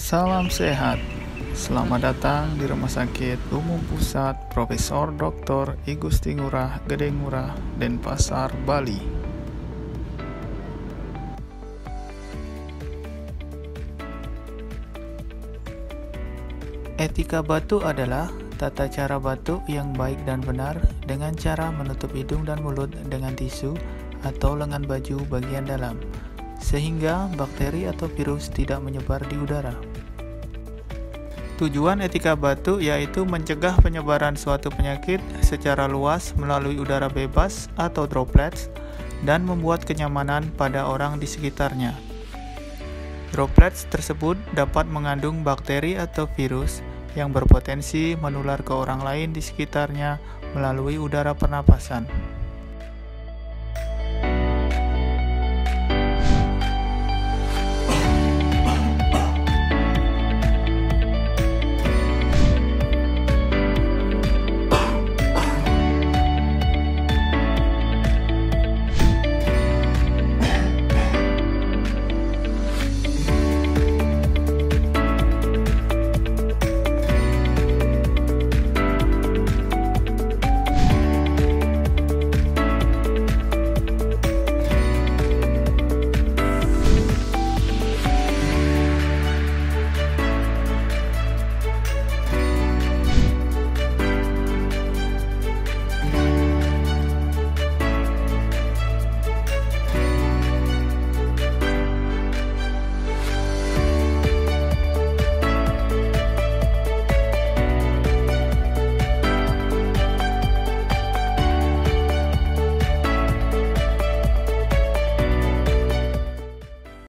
Salam sehat. Selamat datang di Rumah Sakit Umum Pusat Profesor Dr. I Gusti Ngurah Gede Ngurah Denpasar, Bali. Etika batuk adalah tata cara batuk yang baik dan benar dengan cara menutup hidung dan mulut dengan tisu atau lengan baju bagian dalam, sehingga bakteri atau virus tidak menyebar di udara. Tujuan etika batuk yaitu mencegah penyebaran suatu penyakit secara luas melalui udara bebas atau droplets dan membuat kenyamanan pada orang di sekitarnya. Droplets tersebut dapat mengandung bakteri atau virus yang berpotensi menular ke orang lain di sekitarnya melalui udara pernapasan.